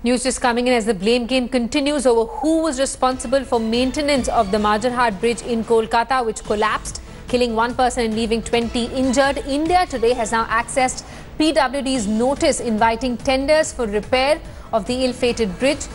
News just coming in as the blame game continues over who was responsible for maintenance of the Majarhat Bridge in Kolkata, which collapsed, killing one person and leaving 20 injured. India today has now accessed PWD's notice inviting tenders for repair of the ill-fated bridge.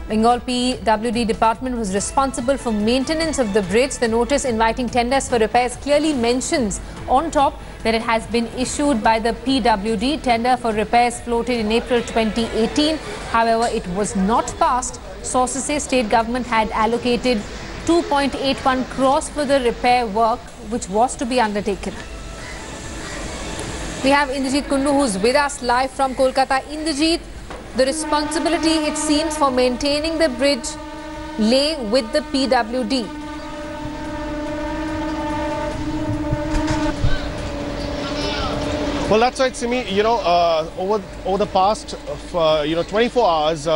Bengal PWD department was responsible for maintenance of the bridge. The notice inviting tenders for repairs clearly mentions on top that it has been issued by the PWD. Tender for repairs floated in April 2018. However, it was not passed. Sources say state government had allocated 2.81 crores for the repair work, which was to be undertaken. We have Indrajit Kundu, who's with us live from Kolkata. Indrajit, the responsibility, it seems, for maintaining the bridge lay with the PWD. Well, that's right, Simi. Over the past, 24 hours,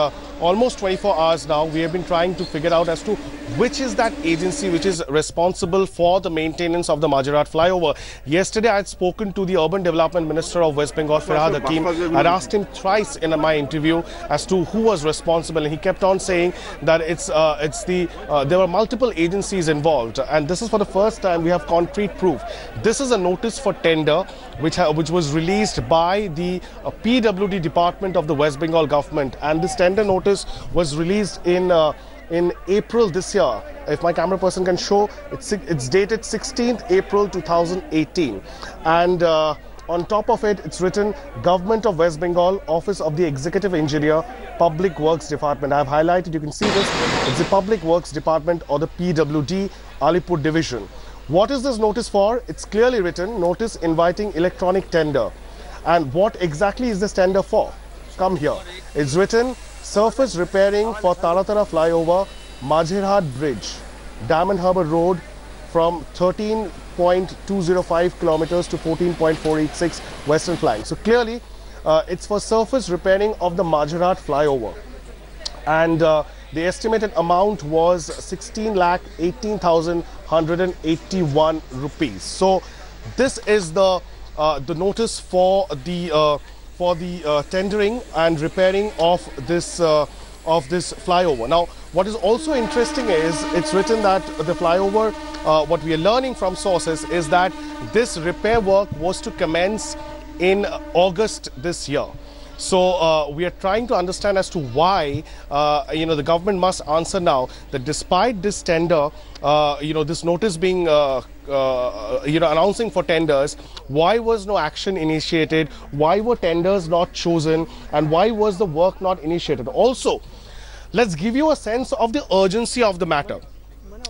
almost 24 hours now, we have been trying to figure out as to which is that agency which is responsible for the maintenance of the Majarhat flyover. Yesterday, I had spoken to the Urban Development Minister of West Bengal, Farhad Hakim. I asked him twice in my interview as to who was responsible, and he kept on saying that there were multiple agencies involved, and this is for the first time we have concrete proof. This is a notice for tender which was released by the PWD department of the West Bengal government, and this tender notice was released in April this year. If my camera person can show, it's dated 16th April 2018, and on top of it, it's written Government of West Bengal, Office of the Executive Engineer, Public Works Department. I've highlighted, you can see this, it's the Public Works Department or the PWD Alipur Division. What is this notice for? It's clearly written, notice inviting electronic tender. And what exactly is this tender for? Come here. It's written surface repairing for Taratara flyover, Majarhat Bridge, Diamond Harbour Road, from 13.205 kilometers to 14.486 western flank. So clearly, it's for surface repairing of the Majarhat flyover. And the estimated amount was 16,18,181 rupees. So this is the notice for the tendering and repairing of this flyover. Now, what is also interesting is it's written that the flyover, what we are learning from sources is that this repair work was to commence in August this year. So we are trying to understand as to why, the government must answer now that despite this tender, this notice being, announcing for tenders, why was no action initiated? Why were tenders not chosen? And why was the work not initiated? Also, let's give you a sense of the urgency of the matter.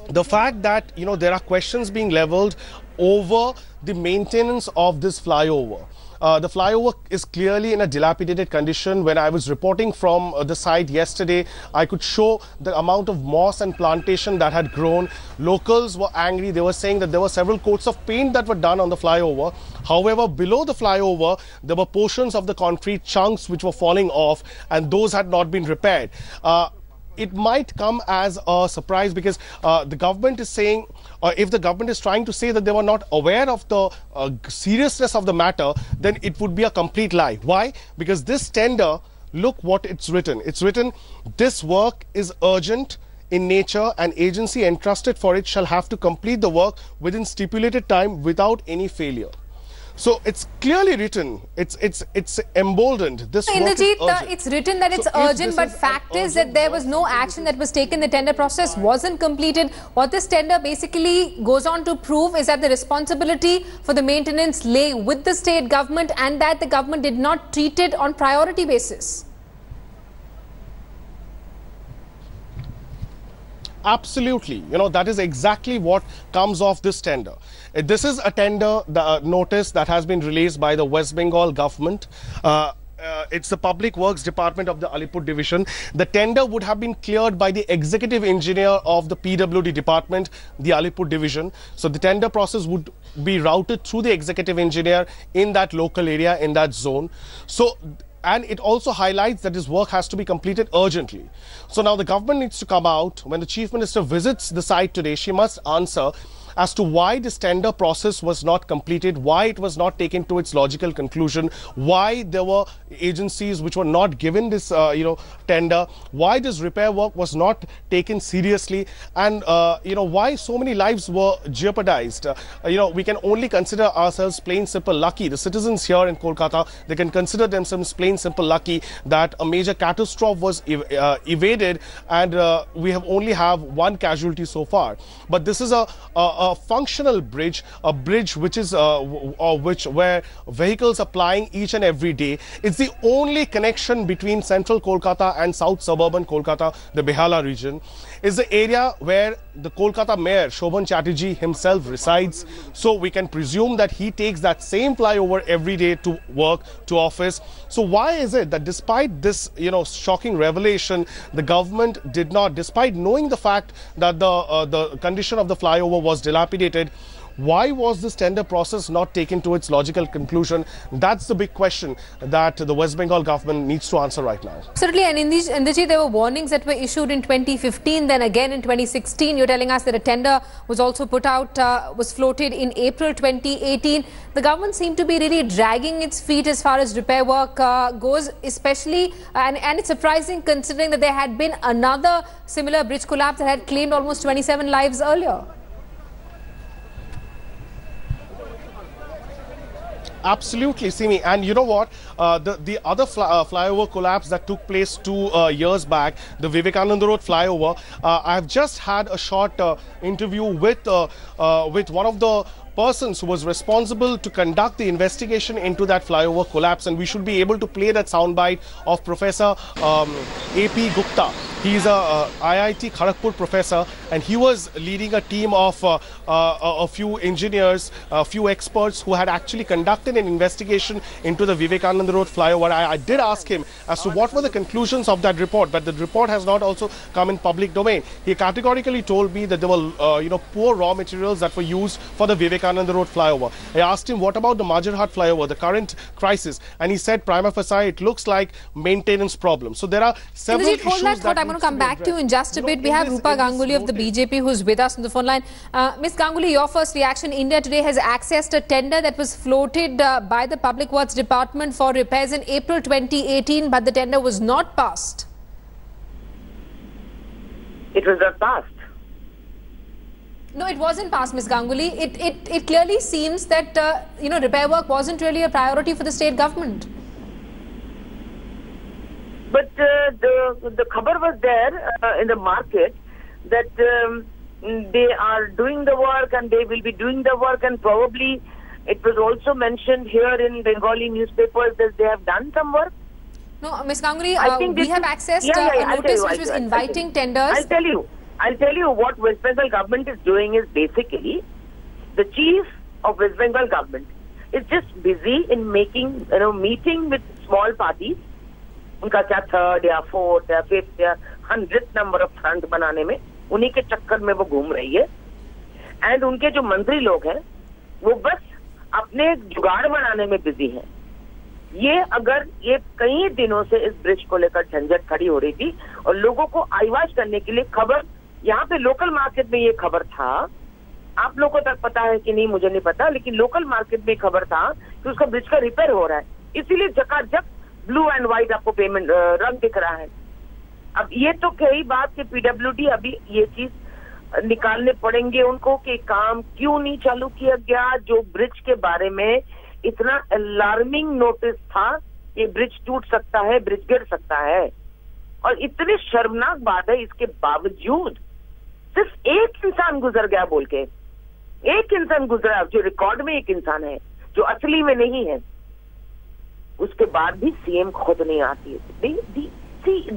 The fact that, there are questions being leveled over the maintenance of this flyover. The flyover is clearly in a dilapidated condition. When I was reporting from the site yesterday, I could show the amount of moss and plantation that had grown. Locals were angry. They were saying that there were several coats of paint that were done on the flyover. However, below the flyover, there were portions of the concrete chunks which were falling off, and those had not been repaired. It might come as a surprise because the government is saying, if the government is trying to say that they were not aware of the seriousness of the matter, then it would be a complete lie. Why? Because this tender, look what it's written. It's written, this work is urgent in nature. An agency entrusted for it shall have to complete the work within stipulated time without any failure. So it's clearly written, it's emboldened. This Indrajit, it's written that it's urgent, but fact is that there was no action that was taken. The tender process wasn't completed. What this tender basically goes on to prove is that the responsibility for the maintenance lay with the state government and that the government did not treat it on priority basis. Absolutely. That is exactly what comes off this tender. This is a tender notice that has been released by the West Bengal government. It's the Public Works Department of the Alipur Division. The tender would have been cleared by the executive engineer of the PWD department, the Alipur Division. So the tender process would be routed through the executive engineer in that local area, in that zone. So And it also highlights that this work has to be completed urgently. So now the government needs to come out. When the Chief Minister visits the site today, she must answer as to why this tender process was not completed, why it was not taken to its logical conclusion, why there were agencies which were not given this tender, why this repair work was not taken seriously, and why so many lives were jeopardized. We can only consider ourselves plain simple lucky. The citizens here in Kolkata, they can consider themselves plain simple lucky that a major catastrophe was evaded, and we have only have one casualty so far. But this is a functional bridge, a bridge which is where vehicles are plying each and every day. It's the only connection between central Kolkata and south suburban Kolkata, the Behala region. Is the area where the Kolkata mayor Shobhan Chatterjee himself resides. So we can presume that he takes that same flyover every day to work, to office. So why is it that despite this shocking revelation, the government did not, despite knowing the fact that the condition of the flyover was dilapidated, why was this tender process not taken to its logical conclusion? That's the big question that the West Bengal government needs to answer right now. Certainly, and Indrajit, there were warnings that were issued in 2015, then again in 2016. You're telling us that a tender was also put out, was floated in April 2018. The government seemed to be really dragging its feet as far as repair work goes, especially, and it's surprising considering that there had been another similar bridge collapse that had claimed almost 27 lives earlier. Absolutely, Simi. And you know what? The other flyover collapse that took place 2 years back, the Vivekananda Road flyover, I've just had a short interview with one of the persons who was responsible to conduct the investigation into that flyover collapse, and we should be able to play that soundbite of Professor A.P. Gupta. He's a IIT Kharagpur professor, and he was leading a team of a few engineers, a few experts who had actually conducted an investigation into the Vivekananda Road flyover. I did ask him as to what were the conclusions of that report, but the report has not also come in public domain. He categorically told me that there were poor raw materials that were used for the Vivekananda Road flyover. I asked him what about the Majarhat flyover, the current crisis, and he said prima facie it looks like maintenance problem. So there are several issues that I'm going to come back to you in just a bit. We have Rupa Ganguly of the BJP who's with us on the phone line. Ms. Ganguly, your first reaction. India today has accessed a tender that was floated by the Public Works Department for repairs in April 2018, but the tender was not passed. It was not passed. No, it wasn't passed, Ms. Ganguly. It clearly seems that repair work wasn't really a priority for the state government. But the khabar was there in the market that they are doing the work and they will be doing the work, and probably it was also mentioned here in Bengali newspapers that they have done some work. No, Ms. Ganguly, we have accessed a notice which was inviting tenders. I'll tell you what West Bengal government is doing is basically the chief of West Bengal government is just busy in making meeting with small parties. उनका क्या third या fourth या fifth या 100th number of front बनाने में उन्हीं के चक्कर में वो घूम रही है, एंड उनके जो मंत्री लोग हैं वो बस अपने जुगाड़ बनाने में बिजी हैं। ये कई दिनों से इस ब्रिज को लेकर झंझट खड़ी हो रही थी और लोगों को आइवाश करने के लिए खबर यहाँ पे लोकल मार्केट में ये खबर था, आप लोगों तक पता है कि नहीं मुझे नहीं पता, लेकिन लोकल मार्केट में खबर था कि उसका ब्रिज का रिपेयर हो रहा है, इसीलिए झकाझक ब्लू एंड व्हाइट आपको पेमेंट रंग दिख रहा है। अब ये तो कई बात कि पीडब्ल्यूडी अभी ये चीज निकालने पड़ेंगे उनको कि काम क्यों नहीं चालू किया गया, जो ब्रिज के बारे में इतना अलार्मिंग नोटिस था कि ब्रिज टूट सकता है, ब्रिज गिर सकता है, और इतनी शर्मनाक बात है इसके बावजूद सिर्फ एक इंसान गुजर गया बोल के, एक इंसान गुजरा जो रिकॉर्ड में एक इंसान है जो असली में नहीं है, उसके बाद भी सीएम खुद नहीं आती है।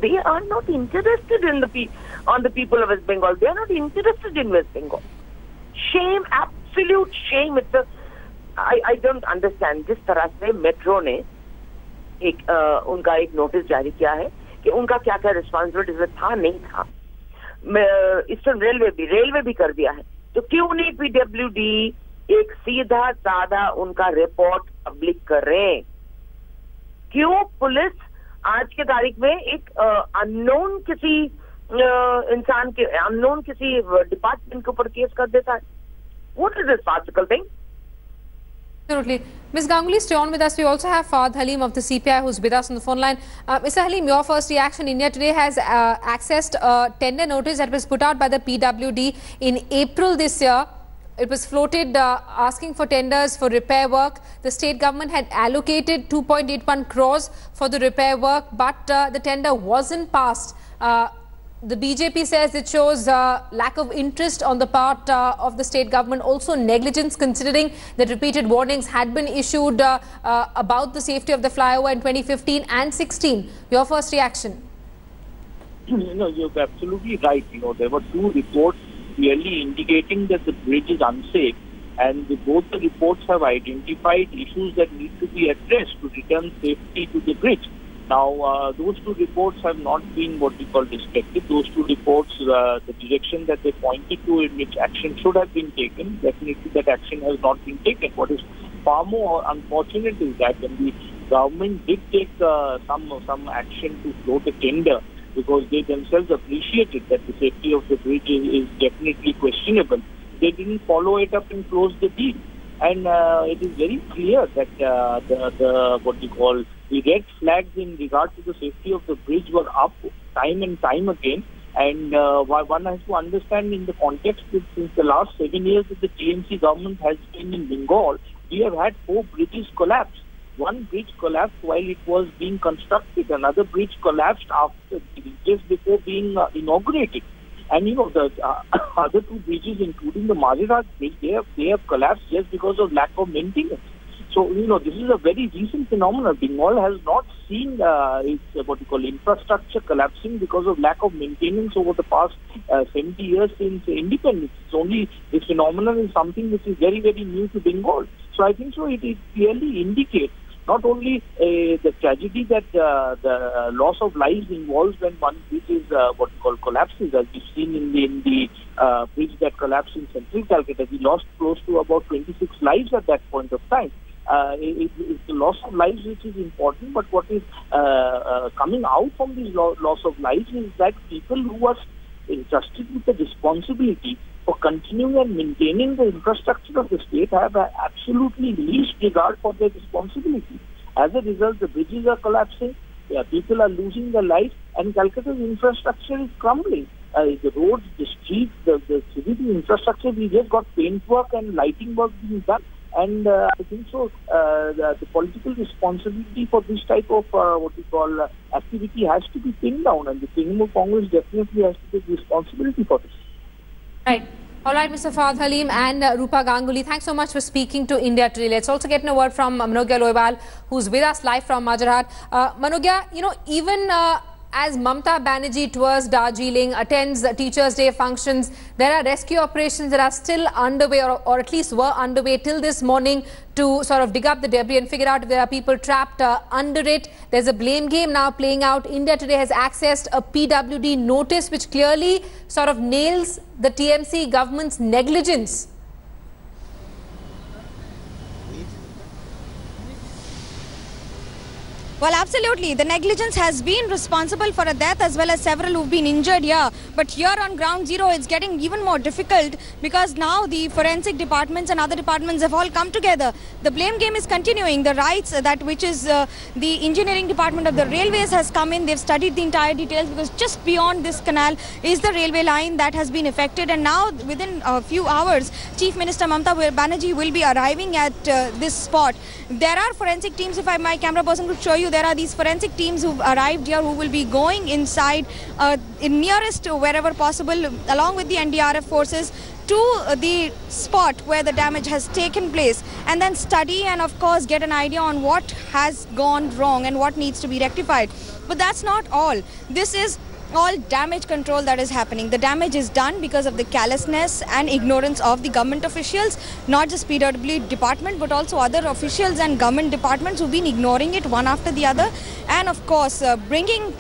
They are not interested in on the people of West Bengal. They are not interested in West Bengal. Shame, absolute shame. I don't understand. जिस तरह से मेट्रो ने उनका एक नोटिस जारी किया है कि उनका क्या क्या रिस्पॉन्सिबिलिटी था नहीं था, ईस्टर्न रेलवे भी कर दिया है, तो क्यों नहीं पीडब्ल्यूडी एक सीधा साधा उनका रिपोर्ट पब्लिक कर रहे हैं? क्यों पुलिस आज के तारीख में एक अननोन किसी इंसान के, अननोन किसी डिपार्टमेंट के ऊपर केस कर देता है? What is this farcical thing? Absolutely. Ms. Ganguly, stay on with us. We also have Fahad Halim of the CPI who's with us on the phone line. Mr. Halim, your first reaction. India today has accessed a tender notice that was put out by the PWD in April this year. It was floated asking for tenders for repair work. The state government had allocated 2.81 crores for the repair work, but the tender wasn't passed. The BJP says it shows lack of interest on the part of the state government, also negligence considering that repeated warnings had been issued about the safety of the flyover in 2015 and 16. Your first reaction? You're absolutely right. There were two reports clearly indicating that the bridge is unsafe, and both the reports have identified issues that need to be addressed to return safety to the bridge. Now, those two reports have not been what we call respected. Those two reports, the direction that they pointed to in which action should have been taken, definitely that action has not been taken. What is far more unfortunate is that when the government did take some action to float a tender, because they themselves appreciated that the safety of the bridge is definitely questionable, they didn't follow it up and close the deal. And it is very clear that the red flags in regard to the safety of the bridge were up time and time again. And one has to understand in the context that since the last 7 years that the TMC government has been in Bengal, we have had 4 bridges collapse. One bridge collapsed while it was being constructed. Another bridge collapsed just before being inaugurated. And the other 2 bridges, including the Majerhat bridge, they have collapsed just because of lack of maintenance. So, this is a very recent phenomenon. Bengal has not seen its infrastructure collapsing because of lack of maintenance over the past 70 years since independence. It's only this phenomenon is something which is very, very new to Bengal. So I think so. It clearly indicates not only the tragedy that the loss of lives involves when one bridge is collapses, as we've seen in the bridge that collapsed in central Calcutta. We lost close to about 26 lives at that point of time. It's the loss of lives which is important, but what is coming out from this loss of lives is that people who are entrusted with the responsibility for continuing and maintaining the infrastructure of the state have absolutely least regard for their responsibility. As a result, the bridges are collapsing, people are losing their lives, and Calcutta's infrastructure is crumbling. The roads, the streets, the civil infrastructure, we just got paint work and lighting work being done. And I think so, the political responsibility for this type of activity has to be pinned down, and the Trinamool Congress definitely has to take responsibility for this. Right. All right, Mr. Fahad Halim and Rupa Ganguly, thanks so much for speaking to India Today. Let's also get a word from Manogya Loiwal, who's with us live from Majerhat. Manogya, even as Mamta Banerjee tours Darjeeling, attends Teachers' Day functions, there are rescue operations that are still underway, or at least were underway till this morning, to sort of dig up the debris and figure out if there are people trapped under it. There's a blame game now playing out. India Today has accessed a PWD notice which clearly sort of nails the TMC government's negligence. Well, absolutely. The negligence has been responsible for a death as well as several who've been injured here. But here on ground zero, it's getting even more difficult because now the forensic departments and other departments have all come together. The blame game is continuing. The rights, which is the engineering department of the railways has come in. They've studied the entire details because just beyond this canal is the railway line that has been affected. And now within a few hours, Chief Minister Mamta Banerjee will be arriving at this spot. There are forensic teams, if my camera person could show you, there are these forensic teams who've arrived here who will be going inside in nearest to wherever possible along with the NDRF forces to the spot where the damage has taken place and then study and of course get an idea on what has gone wrong and what needs to be rectified. But that's not all. This is all damage control that is happening. The damage is done because of the callousness and ignorance of the government officials, not just PWD department but also other officials and government departments who've been ignoring it one after the other, and of course bringing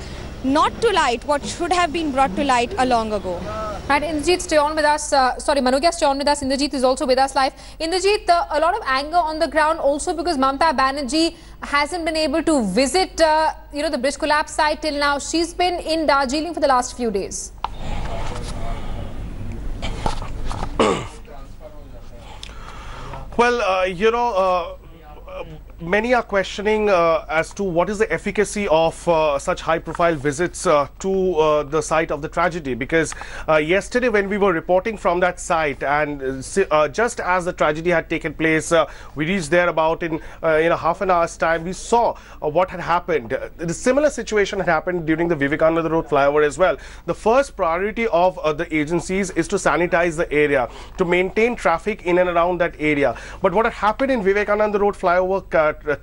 not to light what should have been brought to light a long ago. Right, Indrajit, stay on with us. Manogya, stay on with us. Indrajit is also with us live. Indrajit, a lot of anger on the ground also because Mamta Banerjee hasn't been able to visit, the bridge collapse site till now. She's been in Darjeeling for the last few days. Well, many are questioning as to what is the efficacy of such high-profile visits to the site of the tragedy, because yesterday when we were reporting from that site and just as the tragedy had taken place, we reached there about in half an hour's time. We saw what had happened. The similar situation had happened during the Vivekananda Road flyover as well. The first priority of the agencies is to sanitize the area, to maintain traffic in and around that area. But what had happened in Vivekananda Road flyover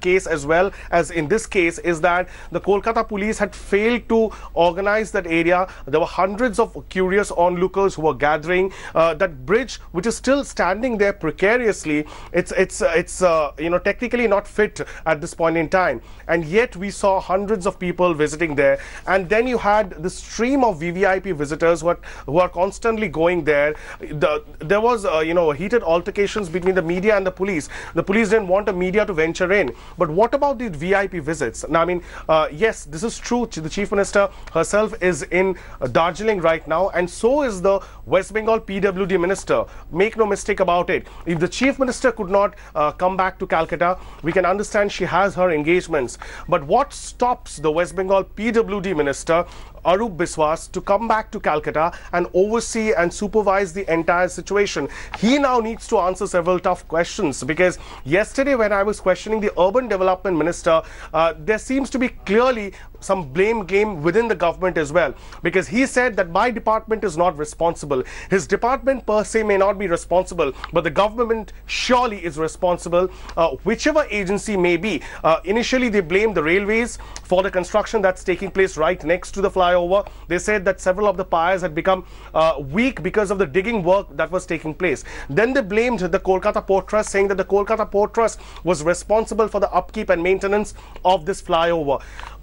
case as well as in this case is that the Kolkata police had failed to organize that area. There were hundreds of curious onlookers who were gathering. That bridge, which is still standing there precariously, it's technically not fit at this point in time, and yet we saw hundreds of people visiting there. And then you had the stream of VVIP visitors who are constantly going there. There was heated altercations between the media and the police. The police didn't want the media to venture in. But what about the VIP visits? Now, I mean, yes, this is true. The Chief Minister herself is in Darjeeling right now, and so is the West Bengal PWD Minister. Make no mistake about it. If the Chief Minister could not come back to Calcutta, we can understand she has her engagements. But what stops the West Bengal PWD Minister, Arup Biswas, to come back to Calcutta and oversee and supervise the entire situation? He now needs to answer several tough questions, because yesterday when I was questioning the Urban Development Minister, there seems to be clearly some blame game within the government as well, because he said that my department is not responsible. His department per se may not be responsible, but the government surely is responsible, whichever agency may be. Initially they blamed the railways for the construction that's taking place right next to the flyover. They said that several of the piers had become weak because of the digging work that was taking place. Then they blamed the Kolkata Port Trust, saying that the Kolkata Port Trust was responsible for the upkeep and maintenance of this flyover.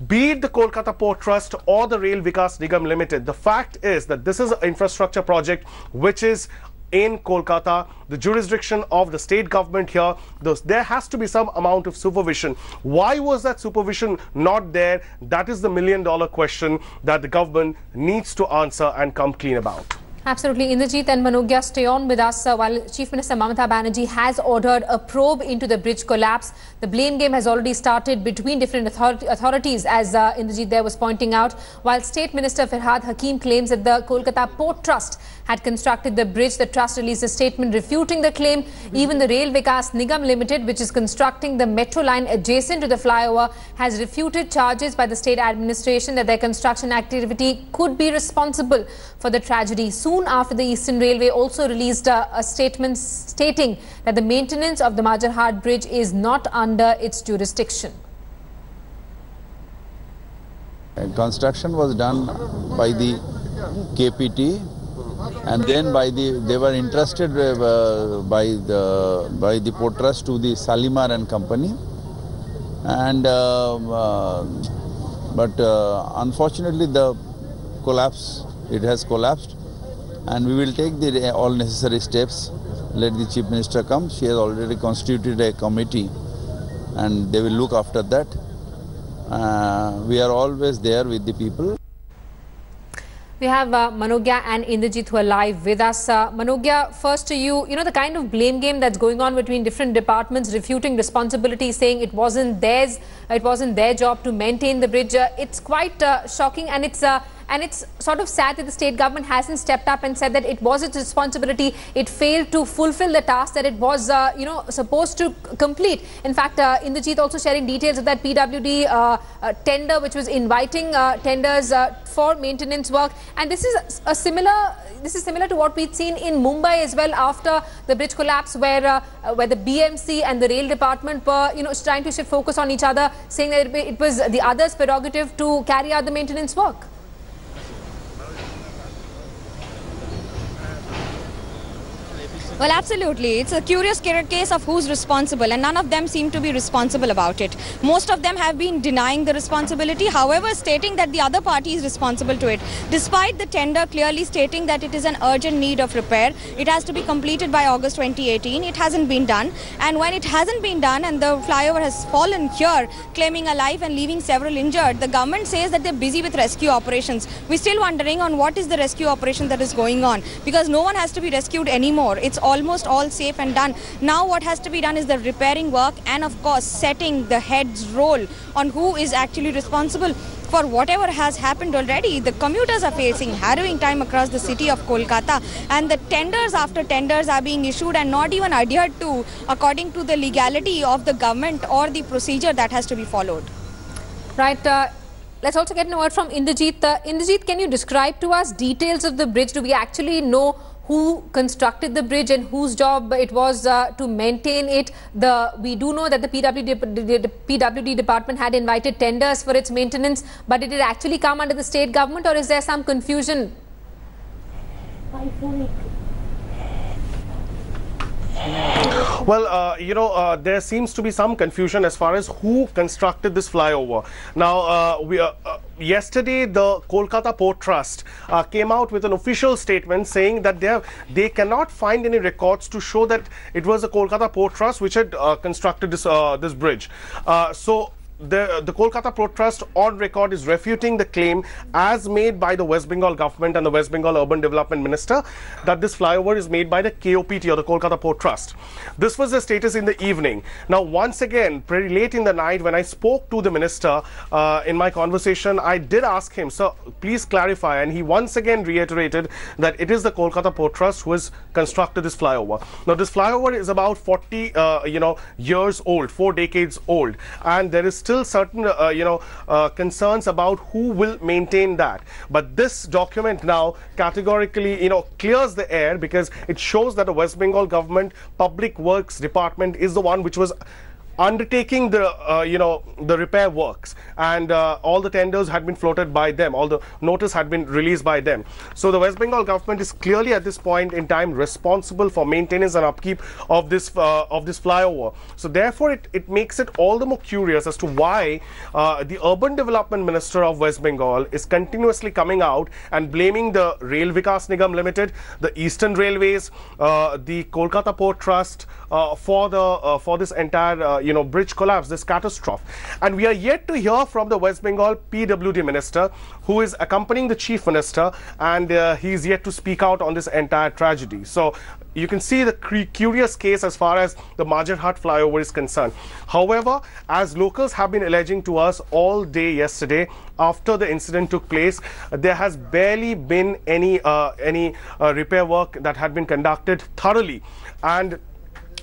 Be it the Kolkata Port Trust or the Rail Vikas Nigam Limited, the fact is that this is an infrastructure project which is in Kolkata, the jurisdiction of the state government here. There has to be some amount of supervision. Why was that supervision not there? That is the million-dollar question that the government needs to answer and come clean about. Absolutely. Indrajit and Manogya, stay on with us while Chief Minister Mamata Banerjee has ordered a probe into the bridge collapse. The blame game has already started between different authorities, as Indrajit there was pointing out, while State Minister Firhad Hakim claims that the Kolkata Port Trust had constructed the bridge. The trust released a statement refuting the claim. Even the Rail Vikas Nigam Limited, which is constructing the metro line adjacent to the flyover, has refuted charges by the state administration that their construction activity could be responsible for the tragedy. Soon after, the Eastern Railway also released a statement stating that the maintenance of the Majarhat Bridge is not under its jurisdiction. Construction was done by the KPT, and then they were entrusted by the Port Trust to the Salimar and Company, and unfortunately it has collapsed, and we will take all necessary steps. Let the Chief Minister come. She has already constituted a committee, and they will look after that. We are always there with the people. We have Manogya and Indrajit who are live with us. Manogya, first to you, the kind of blame game that's going on between different departments, refuting responsibility, saying it wasn't their job to maintain the bridge. It's quite shocking, and it's sort of sad that the state government hasn't stepped up and said that it was its responsibility. It failed to fulfill the task that it was, supposed to complete. In fact, Indrajit also sharing details of that PWD tender, which was inviting tenders for maintenance work. And this is similar to what we'd seen in Mumbai as well after the bridge collapse, where the BMC and the rail department were, trying to shift focus on each other, saying that it was the other's prerogative to carry out the maintenance work. Well, absolutely. It's a curious case of who's responsible, and none of them seem to be responsible about it. Most of them have been denying the responsibility, however, stating that the other party is responsible to it. Despite the tender clearly stating that it is an urgent need of repair, it has to be completed by August 2018. It hasn't been done. And when it hasn't been done and the flyover has fallen here, claiming a life and leaving several injured, the government says that they're busy with rescue operations. We're still wondering on what is the rescue operation that is going on, because no one has to be rescued anymore. It's almost all safe and done. Now what has to be done is the repairing work and of course setting the head's role on who is actually responsible for whatever has happened already. The commuters are facing harrowing time across the city of Kolkata, and the tenders after tenders are being issued and not even adhered to according to the legality of the government or the procedure that has to be followed. Right. Let's also get a word from Indrajit. Indrajit, can you describe to us details of the bridge? Do we actually know who constructed the bridge and whose job it was to maintain it? We do know that the PWD department had invited tenders for its maintenance, but did it actually come under the state government, or is there some confusion? Well, there seems to be some confusion as far as who constructed this flyover. Now, yesterday, the Kolkata Port Trust came out with an official statement saying that they cannot find any records to show that it was the Kolkata Port Trust which had constructed this bridge. The Kolkata Port Trust on record is refuting the claim as made by the West Bengal government and the West Bengal Urban Development Minister that this flyover is made by the KOPT or the Kolkata Port Trust. This was the status in the evening. Now, once again, pretty late in the night, when I spoke to the minister in my conversation, I did ask him, sir, please clarify, and he once again reiterated that it is the Kolkata Port Trust who has constructed this flyover. Now, this flyover is about 40 years old, 4 decades old, and there is still certain concerns about who will maintain that. But this document now categorically clears the air, because it shows that the West Bengal government Public Works Department is the one which was undertaking the repair works, and all the tenders had been floated by them, all the notice had been released by them. So the West Bengal government is clearly at this point in time responsible for maintenance and upkeep of this flyover. So therefore it makes it all the more curious as to why the Urban Development Minister of West Bengal is continuously coming out and blaming the Rail Vikas Nigam Limited, the Eastern Railways, the Kolkata Port Trust for this entire bridge collapse, this catastrophe. And we are yet to hear from the West Bengal PWD minister, who is accompanying the chief minister, and he is yet to speak out on this entire tragedy. So you can see the curious case as far as the Majorhat flyover is concerned. However, as locals have been alleging to us all day yesterday, after the incident took place, there has barely been any repair work that had been conducted thoroughly. And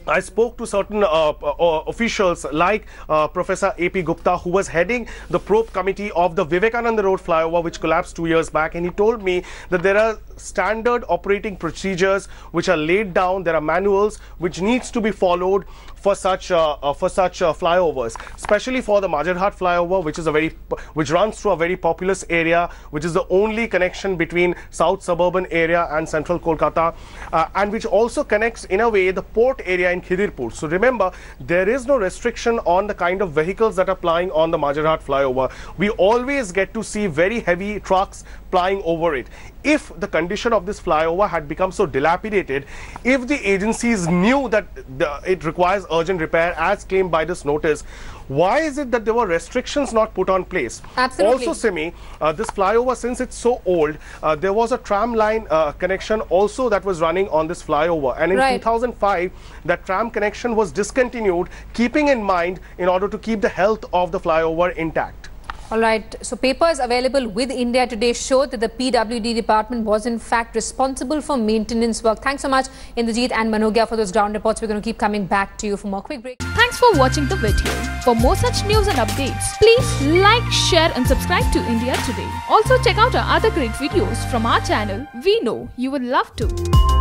I spoke to certain officials like Professor A.P. Gupta, who was heading the probe committee of the Vivekananda Road flyover, which collapsed 2 years back, and he told me that there are standard operating procedures which are laid down. There are manuals which needs to be followed for such flyovers, especially for the Majorhat flyover, which runs through a very populous area, which is the only connection between South suburban area and central Kolkata, and which also connects in a way the port area in Khidirpur. So remember, there is no restriction on the kind of vehicles that are plying on the Majorhat flyover. We always get to see very heavy trucks plying over it. If the condition of this flyover had become so dilapidated, if the agencies knew that it requires urgent repair as claimed by this notice, why is it that there were restrictions not put on place? Absolutely. Also, Simi, this flyover, since it's so old, there was a tram line connection also that was running on this flyover, and in 2005 that tram connection was discontinued, keeping in mind in order to keep the health of the flyover intact. All right. So papers available with India Today show that the PWD department was in fact responsible for maintenance work. Thanks so much, Indrajit and Manogia, for those ground reports. We're going to keep coming back to you for more. Quick break. Thanks for watching the video. For more such news and updates, please like, share and subscribe to India Today. Also check out our other great videos from our channel. We know you will love to.